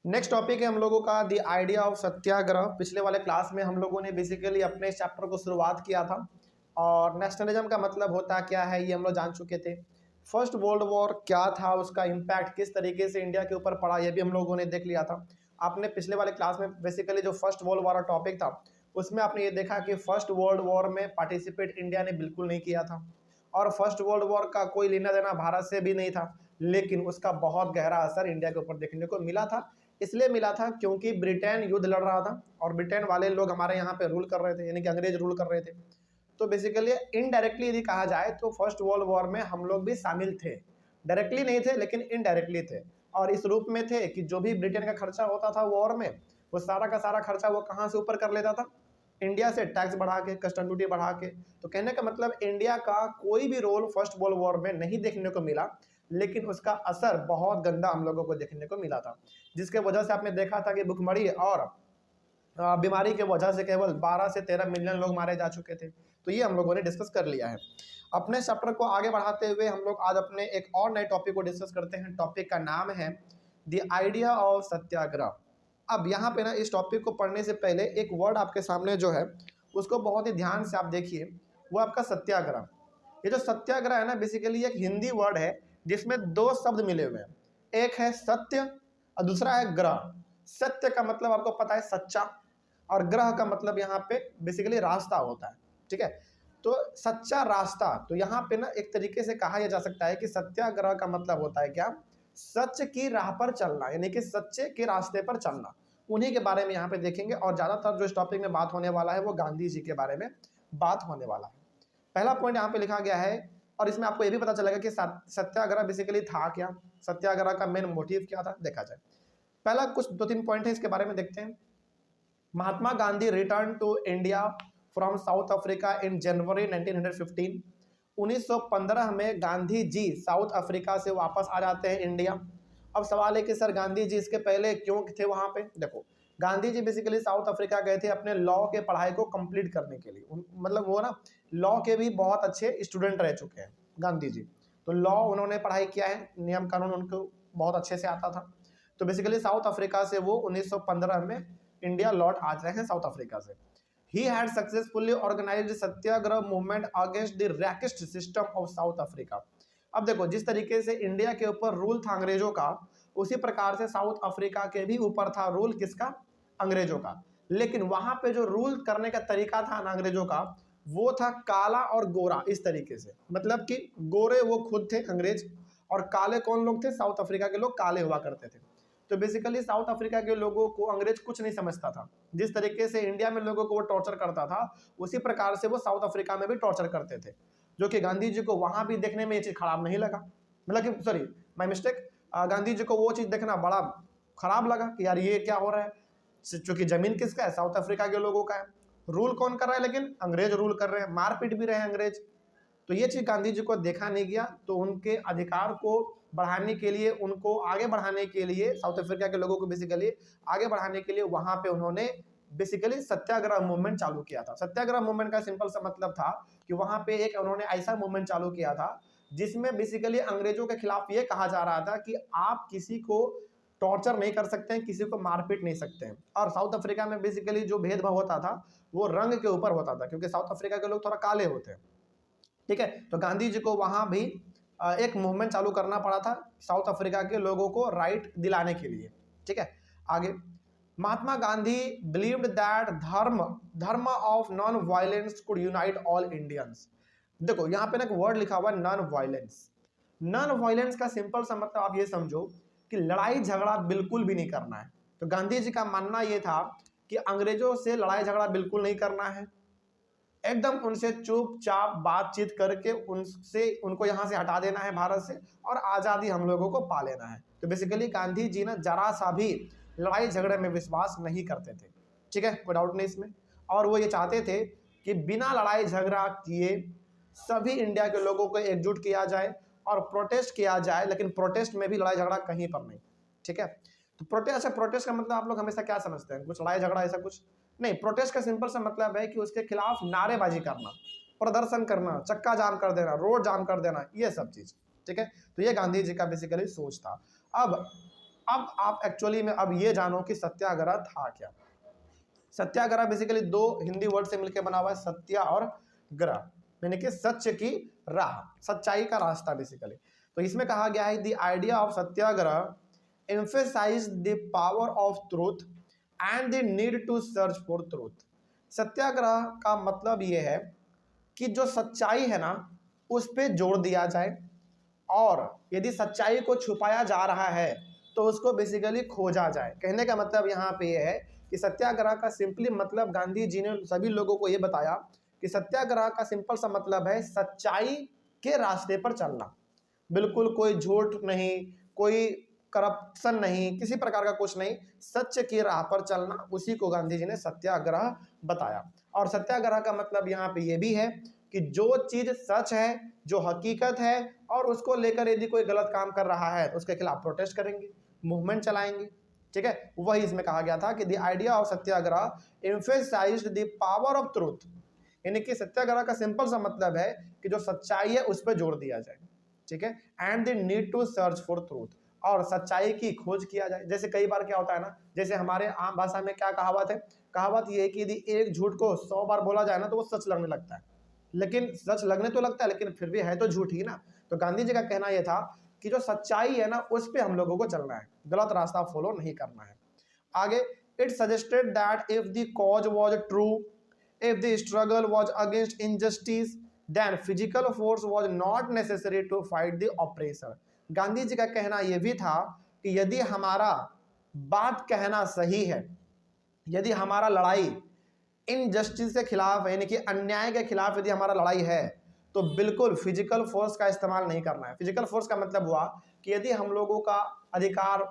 Next topic है हम लोगों का द आइडिया ऑफ सत्याग्रह। पिछले वाले क्लास में हम लोगों ने बेसिकली अपने इस चैप्टर को शुरुआत किया था और नेशनलिज्म का मतलब होता क्या है ये हम लोग जान चुके थे। फर्स्ट वर्ल्ड वॉर क्या था, उसका इम्पैक्ट किस तरीके से इंडिया के ऊपर पड़ा, ये भी हम लोगों ने देख लिया था। आपने पिछले वाले क्लास में बेसिकली जो फर्स्ट वर्ल्ड वॉर टॉपिक था उसमें आपने ये देखा कि फर्स्ट वर्ल्ड वॉर में पार्टिसिपेट इंडिया ने बिल्कुल नहीं किया था और फर्स्ट वर्ल्ड वॉर का कोई लेना देना भारत से भी नहीं था, लेकिन उसका बहुत गहरा असर इंडिया के ऊपर देखने को मिला था। इसलिए मिला था क्योंकि ब्रिटेन युद्ध लड़ रहा था और ब्रिटेन वाले लोग हमारे यहाँ पे रूल कर रहे थे, यानी कि अंग्रेज रूल कर रहे थे। तो बेसिकली इनडायरेक्टली यदि कहा जाए तो फर्स्ट वर्ल्ड वॉर में हम लोग भी शामिल थे। डायरेक्टली नहीं थे लेकिन इनडायरेक्टली थे, और इस रूप में थे कि जो भी ब्रिटेन का खर्चा होता था वॉर में, वो सारा का सारा खर्चा वो कहाँ से ऊपर कर लेता था, इंडिया से टैक्स बढ़ा के, कस्टम ड्यूटी बढ़ा के। तो कहने का मतलब इंडिया का कोई भी रोल फर्स्ट वर्ल्ड वॉर में नहीं देखने को मिला, लेकिन उसका असर बहुत गंदा हम लोगों को देखने को मिला था, जिसके वजह से आपने देखा था कि भुखमरी और बीमारी के वजह से केवल 12 से 13 मिलियन लोग मारे जा चुके थे। तो ये हम लोगों ने डिस्कस कर लिया है। अपने चैप्टर को आगे बढ़ाते हुए हम लोग आज अपने एक और नए टॉपिक को डिस्कस करते हैं। टॉपिक का नाम है द आइडिया ऑफ सत्याग्रह। अब यहाँ पे ना इस टॉपिक को पढ़ने से पहले एक वर्ड आपके सामने जो है उसको बहुत ही ध्यान से आप देखिए, वो आपका सत्याग्रह। ये जो सत्याग्रह है ना बेसिकली एक हिंदी वर्ड है जिसमें दो शब्द मिले हुए हैं, एक है सत्य और दूसरा है ग्रह। सत्य का मतलब आपको पता है सच्चा, और ग्रह का मतलब यहाँ पे बेसिकली रास्ता होता है, ठीक है। तो सच्चा रास्ता, तो यहाँ पे ना एक तरीके से कहा जा सकता है कि सत्याग्रह का मतलब होता है क्या, सच की राह पर चलना, यानी कि सच्चे के रास्ते पर चलना। उन्हीं के बारे में यहाँ पे देखेंगे और ज़्यादातर जो इस टॉपिक में बात होने वाला है वो गांधी जी के बारे में बात होने वाला है। पहला पॉइंट यहाँ पे लिखा गया है, और इसमें आपको ये भी पता चलेगा कि सत्याग्रह बेसिकली था क्या, सत्याग्रह का मेन मोटिव क्या था, देखा जाए। पहला कुछ 2-3 पॉइंट है, इसके बारे में देखते हैं। Mahatma Gandhi return to India from South Africa in January 1915। 1915 में गांधी जी साउथ अफ्रीका से वापस आ जाते हैं इंडिया। अब सवाल है कि सर गांधी जी इसके पहले क्यों थे वहां पे। देखो, Gandhi ji basically south Africa गए थे अपने लॉ के पढ़ाई को कंप्लीट करने के लिए। मतलब वो ना लॉ के भी बहुत अच्छे स्टूडेंट रह चुके हैं गांधी जी, तो लॉ उन्होंने पढ़ाई किया है, नियम कानून उनको बहुत अच्छे से आता था। तो बेसिकली साउथ अफ्रीका से वो 1915 में इंडिया लौट आ रहे हैं साउथ अफ्रीका से। He had successfully organized satyagraha movement against the racist system of South Africa. अब देखो, जिस तरीके से इंडिया के ऊपर रूल था अंग्रेजों का, उसी प्रकार से साउथ अफ्रीका के भी ऊपर था रूल किसका, अंग्रेजों का। लेकिन वहां पे जो रूल करने का तरीका था ना अंग्रेजों का, वो था काला और गोरा। इस तरीके से मतलब कि गोरे वो खुद थे अंग्रेज, और काले कौन लोग थे, साउथ अफ्रीका के लोग काले हुआ करते थे। तो बेसिकली साउथ अफ्रीका के लोगों को अंग्रेज कुछ नहीं समझता था। जिस तरीके से इंडिया में लोगों को वो टॉर्चर करता था, उसी प्रकार से वो साउथ अफ्रीका में भी टॉर्चर करते थे, जो कि गांधी जी को वहां भी देखने में ये चीज खराब नहीं लगा। मतलब कि sorry, my mistake, Gandhi ji को वो चीज देखना बड़ा खराब लगा कि यार ये क्या हो रहा है, चूंकि जमीन किसका है, साउथ अफ्रीका के लोगों का है, रूल कौन कर रहा है, लेकिन अंग्रेज रूल कर रहे हैं, मारपीट भी रहे हैं अंग्रेज। तो ये चीज गांधी जी को देखा नहीं गया। तो उनके अधिकार को बढ़ाने के लिए, उनको आगे बढ़ाने के लिए, साउथ अफ्रीका के लोगों को बेसिकली आगे बढ़ाने के लिए वहां पे उन्होंने बेसिकली सत्याग्रह मूवमेंट चालू किया था। सत्याग्रह मूवमेंट का सिंपल सा मतलब था कि वहां पे एक उन्होंने ऐसा मूवमेंट चालू किया था जिसमें बेसिकली अंग्रेजों के खिलाफ ये कहा जा रहा था कि आप किसी को टॉर्चर नहीं कर सकते हैं, किसी को मारपीट नहीं सकते हैं। और साउथ अफ्रीका में बेसिकली जो भेदभाव होता था वो रंग के ऊपर होता था, क्योंकि साउथ अफ्रीका के लोग थोड़ा काले होते हैं, ठीक है। तो गांधी जी को वहां भी एक मूवमेंट चालू करना पड़ा था साउथ अफ्रीका के लोगों को राइट दिलाने के लिए, ठीक है। आगे, महात्मा गांधी बिलीव्ड दैट धर्म of non violence could unite all Indians. देखो यहाँ पे ना एक वर्ड लिखा हुआ है नॉन वायलेंस। नॉन वायलेंस का सिंपल सा मतलब आप ये समझो कि लड़ाई झगड़ा बिल्कुल भी नहीं करना है। तो गांधी जी का मानना यह था कि अंग्रेजों से लड़ाई झगड़ा बिल्कुल नहीं करना है, एकदम उनसे चुपचाप बातचीत करके उनको यहाँ से हटा देना है भारत से, और आज़ादी हम लोगों को पा लेना है। तो बेसिकली गांधी जी ना जरा सा भी लड़ाई झगड़े में विश्वास नहीं करते थे, ठीक है, कोई डाउट नहीं इसमें। और वो ये चाहते थे कि बिना लड़ाई झगड़ा किए सभी इंडिया के लोगों को एकजुट किया जाए और प्रोटेस्ट किया जाए, लेकिन प्रोटेस्ट में भी लड़ाई झगड़ा कहीं पर नहीं, ठीक है। तो प्रोटेस्ट, अच्छा प्रोटेस्ट का मतलब आप लोग हमेशा क्या समझते हैं, कुछ लड़ाई झगड़ा ऐसा कुछ नहीं। प्रोटेस्ट का सिंपल सा मतलब है कि उसके खिलाफ नारेबाजी करना, प्रदर्शन करना, चक्का जाम कर देना, रोड जाम कर देना, ये सब चीज, ठीक है। तो ये गांधी जी का बेसिकली सोच था। अब अब आप एक्चुअली में अब ये जानो कि सत्याग्रह था क्या। सत्याग्रह बेसिकली दो हिंदी वर्ड से मिलकर बना हुआ है, सत्या और ग्रह, यानी कि सत्य की राह, सच्चाई का रास्ता बेसिकली। तो इसमें कहा गया है the idea of satyagraha emphasise the power of truth and the need to search for truth. Satyagraha का मतलब ये है कि जो सच्चाई है ना उस पर जोर दिया जाए, और यदि सच्चाई को छुपाया जा रहा है तो उसको बेसिकली खोजा जाए। कहने का मतलब यहाँ पे ये है कि सत्याग्रह का सिंपली मतलब गांधी जी ने सभी लोगों को ये बताया कि सत्याग्रह का सिंपल सा मतलब है सच्चाई के रास्ते पर चलना, बिल्कुल कोई झूठ नहीं, कोई करप्शन नहीं, किसी प्रकार का कुछ नहीं, सत्य की राह पर चलना, उसी को गांधी जी ने सत्याग्रह बताया। और सत्याग्रह का मतलब यहाँ पे ये भी है कि जो चीज सच है, जो हकीकत है, और उसको लेकर यदि कोई गलत काम कर रहा है तो उसके खिलाफ प्रोटेस्ट करेंगे, मूवमेंट चलाएंगे। ठीक है, वही इसमें कहा गया था कि the idea of Satyagraha emphasised the power of truth, यानी कि सत्याग्रह का सिंपल सा मतलब है कि जो सच्चाई है उस पर जोर दिया जाए। ठीक है, and the need to search for truth, और सच्चाई की खोज किया जाए। जैसे कई बार क्या होता है ना, जैसे हमारे आम भाषा में क्या कहावत है, कहावत ये है कि यदि एक झूठ को 100 बार बोला जाए ना तो वो सच लगने लगता है, लेकिन सच लगने तो लगता है लेकिन फिर भी है तो झूठ ही ना। तो गांधी जी का कहना यह था कि जो सच्चाई है ना उस पर हम लोगों को चलना है, गलत रास्ता फॉलो नहीं करना है। आगे, it suggested that if the cause was true, if the struggle was against injustice, then physical force was not necessary to fight the oppressor. Gandhi ji का कहना यह भी था कि यदि हमारा बात कहना सही है, यदि हमारा लड़ाई इनजस्टिस के खिलाफ है, यानी कि अन्याय के खिलाफ यदि हमारा लड़ाई है, तो बिल्कुल फिजिकल फोर्स का इस्तेमाल नहीं करना है। फिजिकल फोर्स का मतलब हुआ कि यदि हम लोगों का अधिकार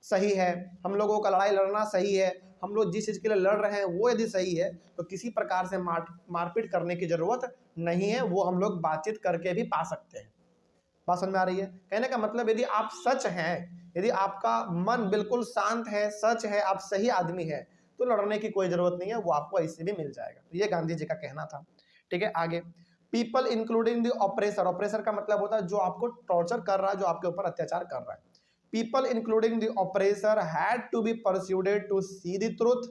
सही है, हम लोगों का लड़ाई लड़ना सही है, हम लोग जिस चीज़ के लिए लड़ रहे हैं वो यदि सही है, तो किसी प्रकार से मारपीट करने की जरूरत नहीं है, वो हम लोग बातचीत करके भी पा सकते हैं। बात समझ में आ रही है? कहने का मतलब यदि आप सच हैं, यदि आपका मन बिल्कुल शांत है, सच है, आप सही आदमी है, तो लड़ने की कोई जरूरत नहीं है, वो आपको ऐसे भी मिल जाएगा। तो ये गांधी जी का कहना था। ठीक है, आगे, people including the oppressor. Oppressor का मतलब होता है जो आपको टॉर्चर कर रहा है, जो आपके ऊपर अत्याचार कर रहा है। People including the oppressor had to be persuaded to see the truth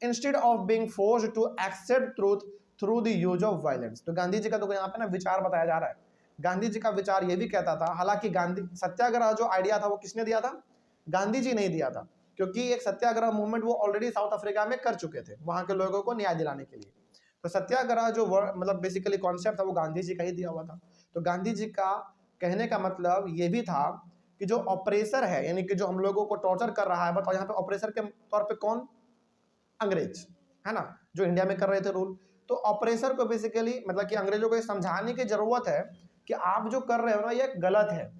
instead of being forced to accept truth through the use of violence. तो गांधी जी का तो यहाँ पे ना विचार बताया जा रहा है। गांधी जी का विचार ये भी कहता था, हालांकि गांधी सत्याग्रह जो आइडिया था वो किसने दिया था? गांधी जी नहीं दिया था, क्योंकि एक सत्याग्रह मूवमेंट वो ऑलरेडी साउथ अफ्रीका में कर चुके थे वहां के लोगों को न्याय दिलाने के लिए। तो सत्याग्रह जो मतलब बेसिकली कॉन्सेप्ट था वो गांधी जी का ही दिया हुआ था। तो गांधी जी का कहने का मतलब ये भी था कि जो ऑपरेसर है, यानी कि जो हम लोगों को टॉर्चर कर रहा है, बताओ यहाँ पे ऑपरेसर के तौर पे कौन? अंग्रेज, है ना, जो इंडिया में कर रहे थे रूल। तो ऑपरेसर को बेसिकली मतलब कि अंग्रेजों को समझाने की जरूरत है कि आप जो कर रहे हो ना ये गलत है,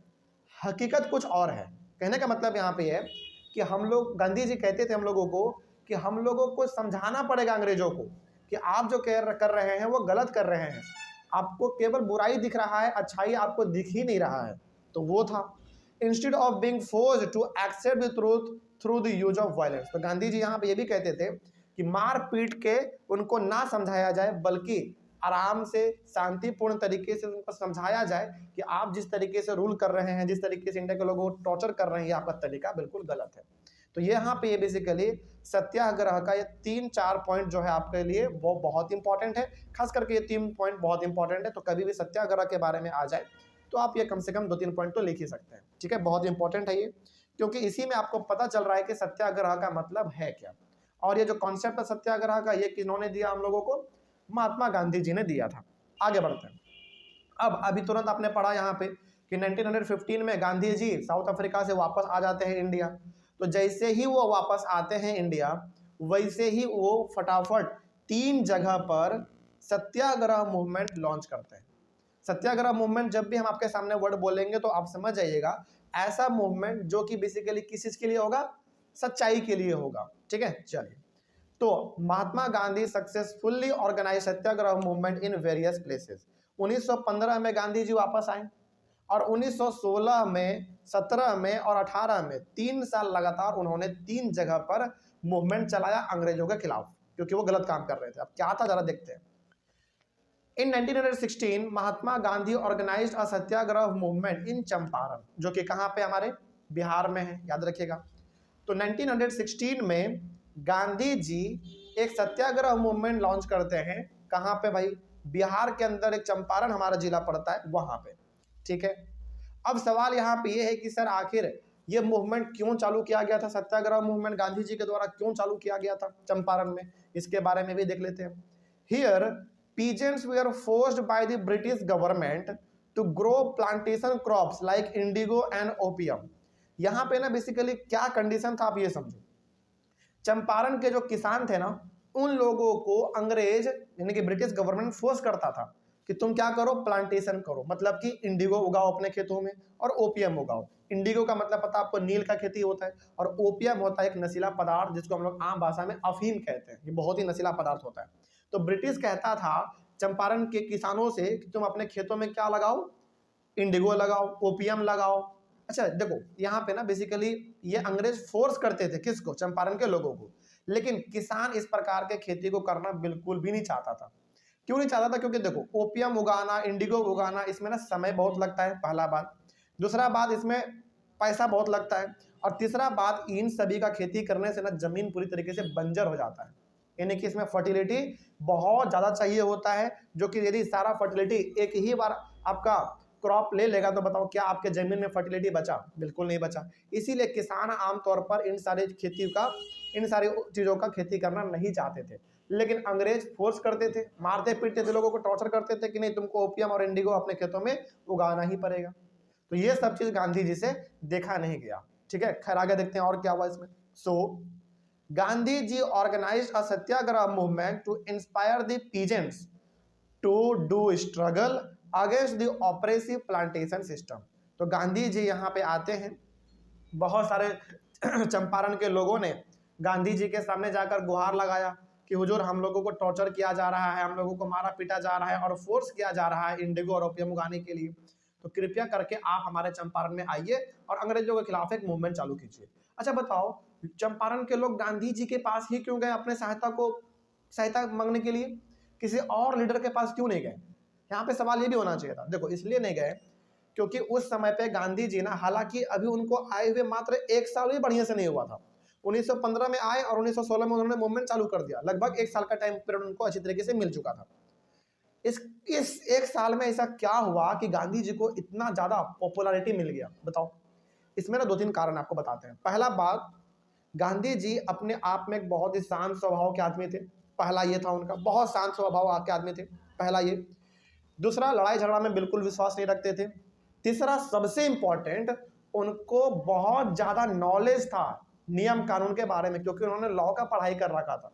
हकीकत कुछ और है। कहने का मतलब यहाँ पे है कि हम लोग, गांधी जी कहते थे हम लोगों को कि हम लोगों को समझाना पड़ेगा अंग्रेजों को कि आप जो कर रहे हैं वो गलत कर रहे हैं, आपको केवल बुराई दिख रहा है, अच्छाई आपको दिख ही नहीं रहा है। तो वो था, instead of being forced to accept the truth through the use of violence. तो गांधी जी यहाँ पे ये भी कहते थे कि मार पीट के उनको ना समझाया जाए, बल्कि आराम से शांतिपूर्ण तरीके से उनको समझाया जाए कि आप जिस तरीके से रूल कर रहे हैं, जिस तरीके से इंडिया के लोगों को टॉर्चर कर रहे हैं, आपका तरीका बिल्कुल गलत है। तो ये यहाँ पे ये बेसिकली सत्याग्रह का ये 3-4 पॉइंट जो है आपके लिए वो बहुत इंपॉर्टेंट है। खास करके ये 3 पॉइंट बहुत इंपॉर्टेंट है, तो कभी भी सत्याग्रह के बारे में आ जाए तो आप ये कम से कम 2-3 पॉइंट तो लिख ही सकते हैं। ठीक है, बहुत इंपॉर्टेंट है ये, क्योंकि इसी में आपको पता चल रहा है कि सत्याग्रह का मतलब है क्या। और ये जो कॉन्सेप्ट है सत्याग्रह का, ये किन्होंने दिया हम लोगों को? महात्मा गांधी जी ने दिया था। आगे बढ़ते हैं। अब अभी तुरंत आपने पढ़ा यहाँ पे कि 1915 में गांधी जी साउथ अफ्रीका से वापस आ जाते हैं इंडिया। तो जैसे ही वो वापस आते हैं इंडिया, वैसे ही वो फटाफट 3 जगह पर सत्याग्रह मूवमेंट लॉन्च करते हैं। सत्याग्रह मूवमेंट जब भी हम आपके सामने वर्ड बोलेंगे तो आप समझ जाइएगा, ऐसा मूवमेंट जो कि बेसिकली किस चीज के लिए होगा? सच्चाई के लिए होगा। ठीक है, चलिए। तो Mahatma Gandhi successfully organise satyagraha movement in various places. 1915 में गांधी जी वापस आए, और 1916 में, 17 में और 18 में 3 साल लगातार उन्होंने 3 जगह पर मूवमेंट चलाया अंग्रेजों के खिलाफ, क्योंकि वो गलत काम कर रहे थे। अब क्या था जरा देखते हैं। In 1916 Mahatma Gandhi organised a satyagraha movement in Champaran, जो कि कहां पे? हमारे बिहार में है, याद रखिएगा। तो 1916 में गांधी जी एक सत्याग्रह मूवमेंट लॉन्च करते हैं। कहाँ पे भाई? बिहार के अंदर एक चंपारण हमारा जिला पड़ता है, वहां पे। ठीक है, अब सवाल यहाँ पे ये है कि सर आखिर ये मूवमेंट क्यों चालू किया गया था? सत्याग्रह मूवमेंट गांधी जी के द्वारा क्यों चालू किया गया था चंपारण में? इसके बारे में भी देख लेते हैं। Here peasants were forced by the British government to grow plantation crops like indigo and opium। यहाँ पे ना बेसिकली क्या कंडीशन था आप ये समझो। चंपारण के जो किसान थे ना, उन लोगों को अंग्रेज यानी कि ब्रिटिश गवर्नमेंट फोर्स करता था कि तुम क्या करो, प्लांटेशन करो, मतलब कि इंडिगो उगाओ अपने खेतों में और ओपियम उगाओ। इंडिगो का मतलब पता आपको, नील का खेती होता है, और ओपियम होता है एक नशीला पदार्थ जिसको हम लोग आम भाषा में अफीम कहते हैं। ये बहुत ही नशीला पदार्थ होता है। तो ब्रिटिश कहता था चंपारण के किसानों से कि तुम अपने खेतों में क्या लगाओ, इंडिगो लगाओ, ओपियम लगाओ। अच्छा देखो, यहाँ पे ना बेसिकली ये अंग्रेज फोर्स करते थे किसको? चंपारण के लोगों को। लेकिन किसान इस प्रकार के खेती को करना बिल्कुल भी नहीं चाहता था। क्यों नहीं चाहता था? क्योंकि देखो, ओपियम उगाना, इंडिगो उगाना, इसमें ना समय बहुत लगता है, पहला बात। दूसरा बात, इसमें पैसा बहुत लगता है। और तीसरा बात, इन सभी का खेती करने से ना जमीन पूरी तरीके से बंजर हो जाता है, यानी कि इसमें फर्टिलिटी बहुत ज़्यादा चाहिए होता है, जो कि यदि सारा फर्टिलिटी एक ही बार आपका क्रॉप ले लेगा तो बताओ क्या आपके जमीन में फर्टिलिटी बचा? बिल्कुल नहीं बचा। इसीलिए किसान आमतौर पर इन सारी चीज़ों का खेती करना नहीं चाहते थे। लेकिन अंग्रेज फोर्स करते थे, मारते पीटते थे, लोगों को टॉर्चर करते थे कि नहीं, तुमको ओपियम और इंडिगो अपने खेतों में उगाना ही पड़ेगा। तो ये सब चीज़ गांधी जी से देखा नहीं गया। ठीक है, खैर आगे देखते हैं और क्या हुआ इसमें। Gandhi ji organized a satyagraha movement to inspire the peasants to do struggle against the oppressive plantation system। तो गांधी जी यहाँ पे आते हैं, बहुत सारे चंपारण के लोगों ने गांधी जी के सामने जाकर गुहार लगाया कि हुजूर, हम लोगों को टॉर्चर किया जा रहा है, हम लोगों को मारा पीटा जा रहा है और फोर्स किया जा रहा है इंडिगो और ओपियम उगाने के लिए। तो कृपया करके आप हमारे चंपारण में आइए और अंग्रेजों के खिलाफ एक मूवमेंट चालू कीजिए। अच्छा बताओ, चंपारण के लोग गांधी जी के पास ही क्यों गए अपने सहायता मांगने के लिए? किसी और लीडर के पास क्यों नहीं गए? यहाँ पे सवाल ये भी होना चाहिए था। देखो, इसलिए नहीं गए क्योंकि उस समय पे गांधी जी ना, हालांकि अभी उनको आए हुए मात्र 1 साल भी बढ़िया से नहीं हुआ था। 1915 में आए और 1916 में उन्होंने मूवमेंट चालू कर दिया। लगभग 1 साल का टाइम पीरियड उनको अच्छी तरीके से मिल चुका था। इस 1 साल में ऐसा क्या हुआ कि गांधी जी को इतना ज्यादा पॉपुलैरिटी मिल गया? बताओ। इसमें ना 2-3 कारण आपको बताते हैं। पहला बात, गांधी जी अपने आप में एक बहुत ही शांत स्वभाव के आदमी थे। पहला ये था उनका, बहुत शांत स्वभाव के आदमी थे, पहला ये। दूसरा, लड़ाई झगड़ा में बिल्कुल विश्वास नहीं रखते थे। तीसरा, सबसे इंपॉर्टेंट, उनको बहुत ज्यादा नॉलेज था नियम कानून के बारे में, क्योंकि उन्होंने लॉ का पढ़ाई कर रखा था।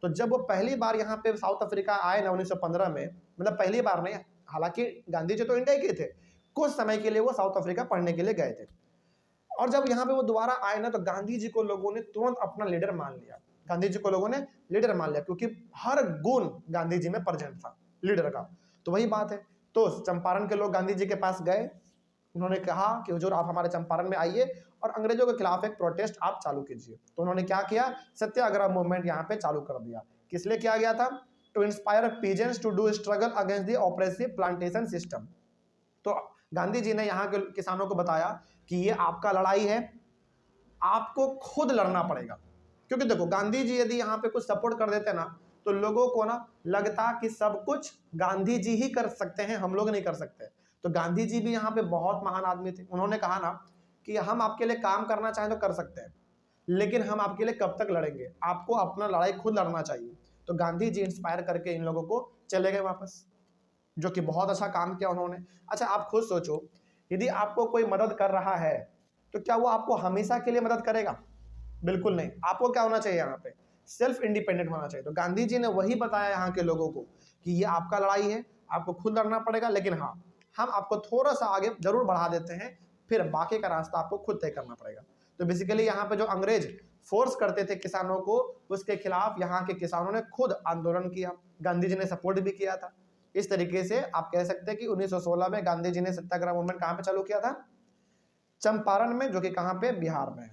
तो जब वो पहली बार यहाँ पे साउथ अफ्रीका आए ना 1915 में, मतलब पहली बार नहीं, हालांकि गांधी जी तो इंडिया के थे, कुछ समय के लिए वो साउथ अफ्रीका पढ़ने के लिए गए थे। और जब यहाँ पे वो दोबारा आए ना, तो गांधी जी को लोगों ने तुरंत अपना लीडर मान लिया। गांधी जी को लोगों ने लीडर मान लिया क्योंकि हर गुण गांधी जी में प्रेजेंट था लीडर का। तो वही बात है। तो चंपारण के लोग गांधी जी के पास गए, उन्होंने कहा कि हुजूर, आप हमारे चंपारण में आइए और अंग्रेजों के खिलाफ एक प्रोटेस्ट आप चालू कीजिए। तो उन्होंने क्या किया? सत्याग्रह मूवमेंट यहाँ पे चालू कर दिया। किस लिए किया गया था? To inspire peasants to do struggle against the oppressive plantation system. तो गांधी जी ने यहाँ के किसानों को बताया कि ये आपका लड़ाई है, आपको खुद लड़ना पड़ेगा। क्योंकि देखो, गांधी जी यदि यहाँ पे कुछ सपोर्ट कर देते ना, तो लोगों को ना लगता कि सब कुछ गांधी जी ही कर सकते हैं, हम लोग नहीं कर सकते। तो गांधी जी भी यहाँ पे बहुत महान आदमी थे। उन्होंने कहा ना कि हम आपके लिए काम करना चाहें तो कर सकते हैं, लेकिन हम आपके लिए कब तक लड़ेंगे? आपको अपना लड़ाई खुद लड़ना चाहिए। तो गांधी जी इंस्पायर करके इन लोगों को चले गए वापस, जो कि बहुत अच्छा काम किया उन्होंने। अच्छा, आप खुद सोचो, यदि आपको कोई मदद कर रहा है तो क्या वो आपको हमेशा के लिए मदद करेगा? बिल्कुल नहीं। आपको क्या होना चाहिए? यहाँ पे सेल्फ इंडिपेंडेंट होना चाहिए। तो गांधी जी ने वही बताया यहाँ के लोगों को कि ये आपका लड़ाई है, आपको खुद लड़ना पड़ेगा, लेकिन हाँ, हम आपको थोड़ा सा आगे जरूर बढ़ा देते हैं, फिर बाकी का रास्ता आपको खुद तय करना पड़ेगा। तो बेसिकली यहाँ पे जो अंग्रेज फोर्स करते थे किसानों को, उसके खिलाफ यहाँ के किसानों ने खुद आंदोलन किया। गांधी जी ने सपोर्ट भी किया था। इस तरीके से आप कह सकते हैं कि 1916 में गांधी जी ने सत्याग्रह मूवमेंट कहाँ पे चालू किया था? चंपारण में, जो कि कहाँ पे? बिहार में।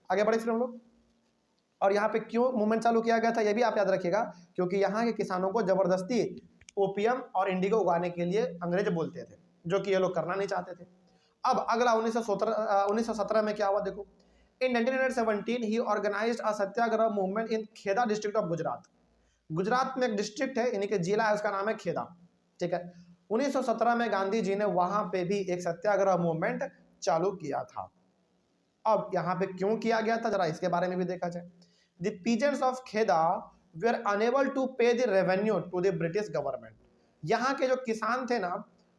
आगे बढ़े फिर हम लोग। और यहाँ पे क्यों मूवमेंट चालू किया गया था ये भी आप याद रखिएगा, क्योंकि यहाँ के किसानों को जबरदस्ती ओपियम और इंडिगो उगाने के लिए अंग्रेज बोलते थे, जो कि ये लोग करना नहीं चाहते थे। अब अगला 1917 में क्या हुआ देखो, in 1917 he organised a satyagraha movement in Kheda district of Gujarat. Gujarat में एक डिस्ट्रिक्ट है, यानी कि जिला है, उसका नाम है खेदा, ठीक है। 1917 में गांधी जी ने वहां पे भी एक सत्याग्रह मूवमेंट चालू किया था। अब यहाँ पे क्यों किया गया था, जरा इसके बारे में भी देखा जाए। The peasants of Kheda they are unable to pay the revenue to the British government. यहाँ के जो किसान थे ना,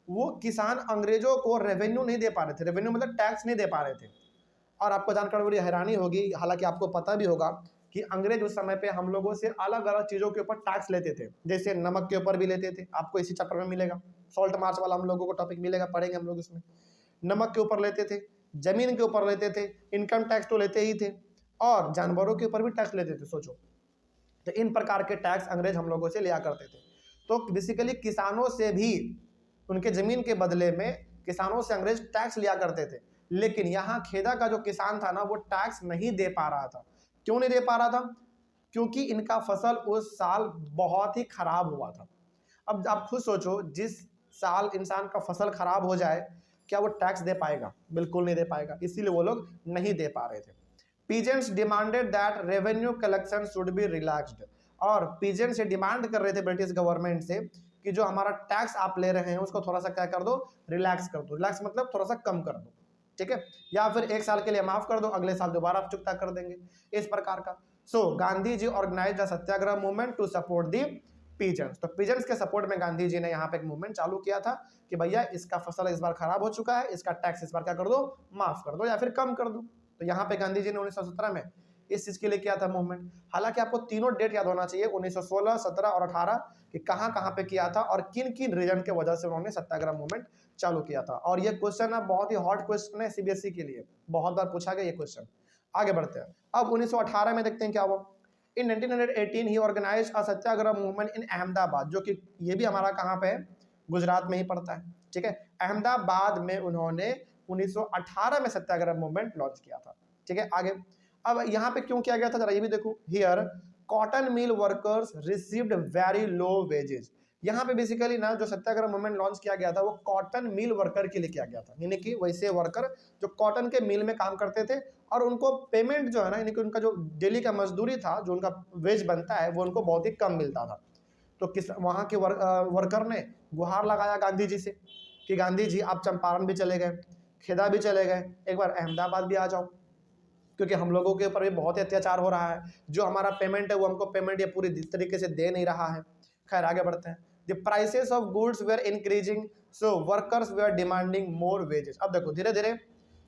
वो किसान अंग्रेजों को रेवेन्यू नहीं दे पा रहे थे। रेवेन्यू मतलब टैक्स नहीं दे पा रहे थे। और आपको जानकर बड़ी हैरानी होगी, हालांकि आपको पता भी होगा कि अंग्रेज उस समय पे हम लोगों से अलग अलग चीज़ों के ऊपर टैक्स लेते थे। जैसे नमक के ऊपर भी लेते थे, आपको इसी चैप्टर में मिलेगा, सॉल्ट मार्च वाला हम लोगों को टॉपिक मिलेगा, पढ़ेंगे हम लोग इसमें। नमक के ऊपर लेते थे, जमीन के ऊपर लेते थे, इनकम टैक्स तो लेते ही थे, और जानवरों के ऊपर भी टैक्स लेते थे। सोचो, तो इन प्रकार के टैक्स अंग्रेज हम लोगों से लिया करते थे। तो बेसिकली किसानों से भी, उनके जमीन के बदले में किसानों से अंग्रेज टैक्स लिया करते थे। लेकिन यहाँ खेदा का जो किसान था ना, वो टैक्स नहीं दे पा रहा था। क्यों नहीं दे पा रहा था? क्योंकि इनका फसल उस साल बहुत ही खराब हुआ था। अब आप खुद सोचो, जिस साल इंसान का फसल खराब हो जाए, क्या वो टैक्स दे पाएगा? बिल्कुल नहीं दे पाएगा। इसीलिए वो लोग नहीं दे पा रहे थे। Peasants demanded that revenue collection should be relaxed. और पीजेंट से डिमांड कर रहे थे ब्रिटिश गवर्नमेंट से कि जो हमारा टैक्स आप ले रहे हैं उसको थोड़ा सा क्या कर दो, रिलैक्स कर दो। रिलैक्स मतलब थोड़ा सा कम कर दो, ठीक है, या फिर एक साल के लिए माफ कर दो, अगले साल दोबारा चुकता कर देंगे, इस प्रकार का। So Gandhi ji organised the satyagraha movement to support the peasants. तो पीजेंट्स के सपोर्ट में गांधी जी ने यहाँ पे एक मूवमेंट चालू किया था कि भैया इसका फसल इस बार खराब हो चुका है, इसका टैक्स इस बार क्या कर दो, माफ कर दो या फिर कम कर दो। तो यहाँ पे गांधी जी ने 1917 में इस चीज के लिए किया था मूवमेंट। हालांकि आपको तीनों डेट याद होना चाहिए, 1916, 17 और 18, कि कहाँ कहाँ पे किया था और किन किन रीजन के वजह से उन्होंने सत्याग्रह मूवमेंट चालू किया था। और ये क्वेश्चन अब बहुत ही हॉट क्वेश्चन है सीबीएसई के लिए, बहुत बार पूछा गया ये क्वेश्चन। आगे बढ़ते हैं। अब 1918 में देखते हैं क्या हुआ। In 1918 he organised a satyagraha movement in Ahmedabad, जो कि ये भी हमारा कहाँ पे है, गुजरात में ही पड़ता है, ठीक है। अहमदाबाद में उन्होंने 1918 में सत्याग्रह मूवमेंट लॉन्च किया था, ठीक है। आगे, अब यहाँ पे क्यों किया गया था, जरा ये भी देखो। Here cotton mill workers received very low wages. यहाँ पे बेसिकली ना जो सत्याग्रह मूवमेंट लॉन्च किया गया था वो कॉटन मिल वर्कर के लिए किया गया था, यानी कि वैसे वर्कर जो कॉटन के मिल में काम करते थे और उनको पेमेंट जो है ना, यानी कि उनका जो डेली का मजदूरी था, जो उनका वेज बनता है, वो उनको बहुत ही कम मिलता था। तो किस वहाँ के वर्कर ने गुहार लगाया गांधी जी से कि गांधी जी आप चंपारण भी चले गए, खेदा भी चले गए, एक बार अहमदाबाद भी आ जाओ, क्योंकि हम लोगों के ऊपर भी बहुत ही अत्याचार हो रहा है। जो हमारा पेमेंट है वो हमको पेमेंट ये पूरी तरीके से दे नहीं रहा है। खैर आगे बढ़ते हैं। The prices of goods were increasing, so workers were demanding more wages. अब देखो धीरे धीरे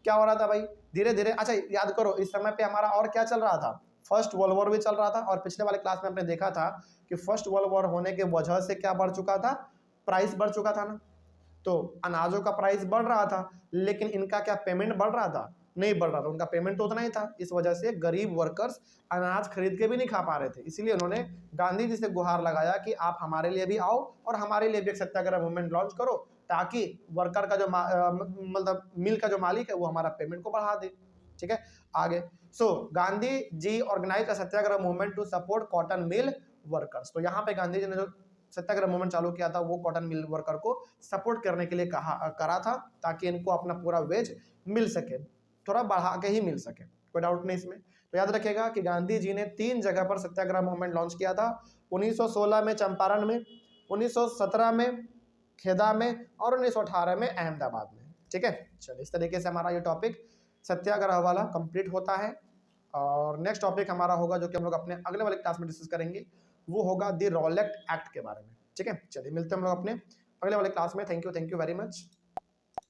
क्या हो रहा था भाई, धीरे धीरे, अच्छा याद करो इस समय पे हमारा और क्या चल रहा था, फर्स्ट वर्ल्ड वॉर भी चल रहा था। और पिछले वाले क्लास में आपने देखा था कि फर्स्ट वर्ल्ड वॉर होने के वजह से क्या बढ़ चुका था, प्राइस बढ़ चुका था ना। तो अनाजों का प्राइस बढ़ रहा था, लेकिन इनका क्या पेमेंट बढ़ रहा था? नहीं बढ़ रहा था। उनका पेमेंट तो उतना ही था। इस वजह से गरीब वर्कर्स अनाज खरीद के भी नहीं खा पा रहे थे। इसीलिए उन्होंने गांधी जी से गुहार लगाया कि आप हमारे लिए भी आओ और हमारे लिए भी एक सत्याग्रह मूवमेंट लॉन्च करो, ताकि वर्कर का जो मतलब मिल का जो मालिक है वो हमारा पेमेंट को बढ़ा दे, ठीक है। आगे, so Gandhi ji organise a satyagraha movement to support cotton mill workers. तो यहाँ पे गांधी जी ने जो सत्याग्रह मूवमेंट चालू किया था वो कॉटन मिल वर्कर को सपोर्ट करने के लिए करा था, ताकि इनको अपना पूरा वेज मिल सके, थोड़ा बढ़ा के ही मिल सके, कोई डाउट नहीं इसमें। तो याद रखिएगा कि गांधी जी ने 3 जगह पर सत्याग्रह मूवमेंट लॉन्च किया था, 1916 में चंपारण में, 1917 में खेदा में, और 1918 में अहमदाबाद में, ठीक है। चलिए इस तरीके से हमारा ये टॉपिक सत्याग्रह वाला कंप्लीट होता है। और नेक्स्ट टॉपिक हमारा होगा जो कि हम लोग अपने अगले वाले क्लास में डिस्कस करेंगे, वो होगा द रॉलेट एक्ट के बारे में, ठीक है। चलिए मिलते हैं हम लोग अपने अगले वाले क्लास में। Thank you very much.